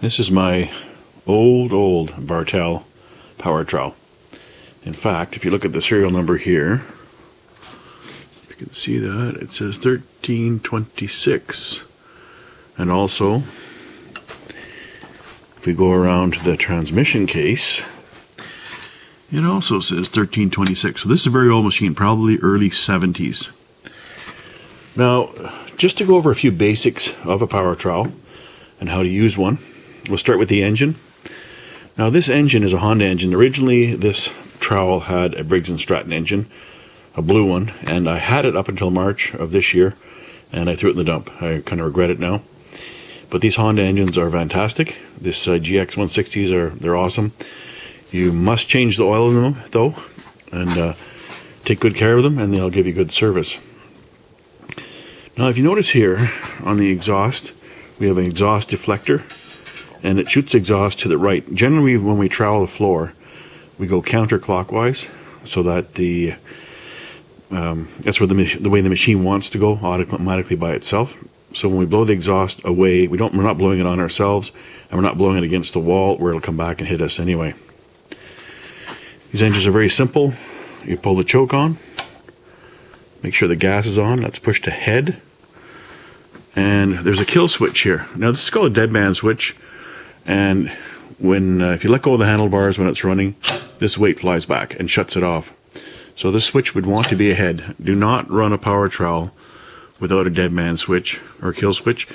This is my old Bartell power trowel. In fact, if you look at the serial number here, if you can see that, it says 1326. And also, if we go around the transmission case, it also says 1326. So this is a very old machine, probably early 70s. Now, just to go over a few basics of a power trowel and how to use one, we'll start with the engine. Now this engine is a Honda engine. Originally this trowel had a Briggs & Stratton engine, a blue one, and I had it up until March of this year, and I threw it in the dump. I kind of regret it now. But these Honda engines are fantastic. This GX 160s they're awesome. You must change the oil in them though, and take good care of them, and they'll give you good service. Now if you notice here on the exhaust, we have an exhaust deflector, and it shoots exhaust to the right. Generally, when we trowel the floor, we go counterclockwise, so that that's where the way the machine wants to go automatically by itself. So when we blow the exhaust away, we're not blowing it on ourselves, and we're not blowing it against the wall where it'll come back and hit us anyway. These engines are very simple. You pull the choke on, make sure the gas is on. That's pushed to head, and there's a kill switch here. Now this is called a dead man switch. And when if you let go of the handlebars when it's running, this weight flies back and shuts it off. So this switch would want to be ahead. Do not run a power trowel without a dead man switch or kill switch.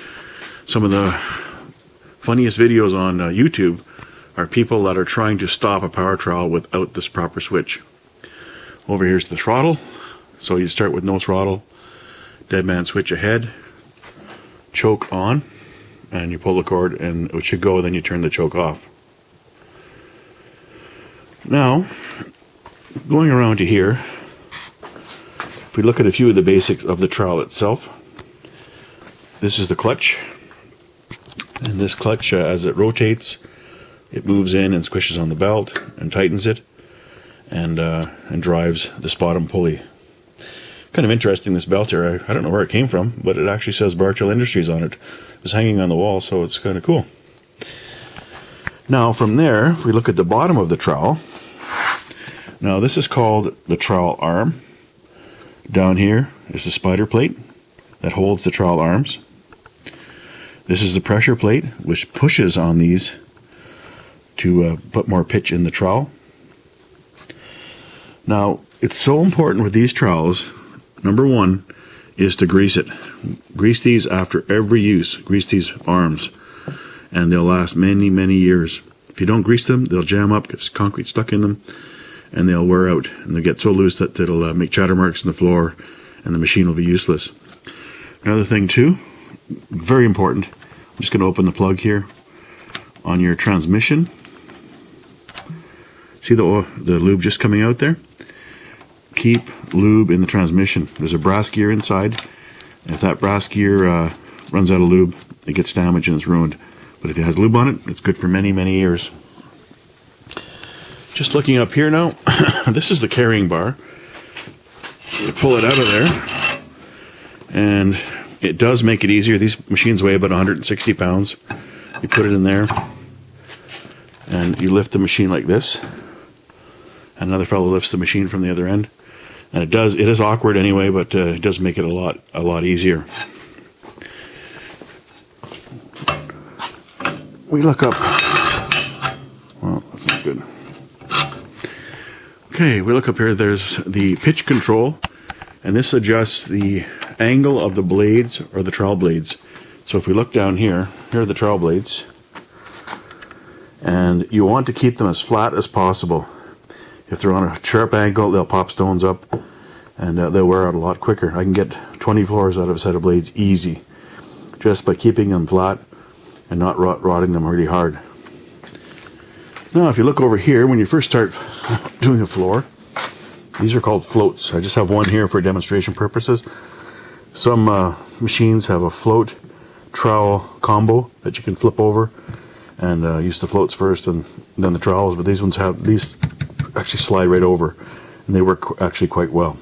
Some of the funniest videos on YouTube are people that are trying to stop a power trowel without this proper switch. Over here's the throttle. So you start with no throttle, dead man switch ahead, choke on, and you pull the cord and it should go, then you turn the choke off. Now, going around to here, if we look at a few of the basics of the trowel itself, this is the clutch. And this clutch, as it rotates, it moves in and squishes on the belt and tightens it, and drives this bottom pulley. Kind of interesting, this belt here. I don't know where it came from, but it actually says Bartell Industries on it. It's hanging on the wall, so it's kind of cool. Now from there, if we look at the bottom of the trowel, now this is called the trowel arm. Down here is the spider plate that holds the trowel arms. This is the pressure plate, which pushes on these to put more pitch in the trowel. Now, it's so important with these trowels, number one, is to grease it. Grease these after every use. Grease these arms, and they'll last many, many years. If you don't grease them, they'll jam up, get concrete stuck in them, and they'll wear out. And they'll get so loose that it'll make chatter marks in the floor, and the machine will be useless. Another thing too, very important, I'm just going to open the plug here on your transmission. See the lube just coming out there? Keep lube in the transmission. There's a brass gear inside. If that brass gear runs out of lube, it gets damaged and it's ruined. But if it has lube on it, it's good for many, many years. Just looking up here now, this is the carrying bar. You pull it out of there, and it does make it easier. These machines weigh about 160 pounds. You put it in there, and you lift the machine like this. Another fellow lifts the machine from the other end. And it is awkward anyway, but it does make it a lot easier. We look up. Well, that's not good. Okay, we look up here. There's the pitch control, and this adjusts the angle of the blades or the trowel blades. So if we look down here, here are the trowel blades, and you want to keep them as flat as possible. If they're on a sharp angle, they'll pop stones up, and they'll wear out a lot quicker. I can get 20 floors out of a set of blades easy, just by keeping them flat and not rotting them really hard. Now, if you look over here, when you first start doing a floor, these are called floats. I just have one here for demonstration purposes. Some machines have a float trowel combo that you can flip over and use the floats first and then the trowels, but these ones actually slide right over, and they work actually quite well.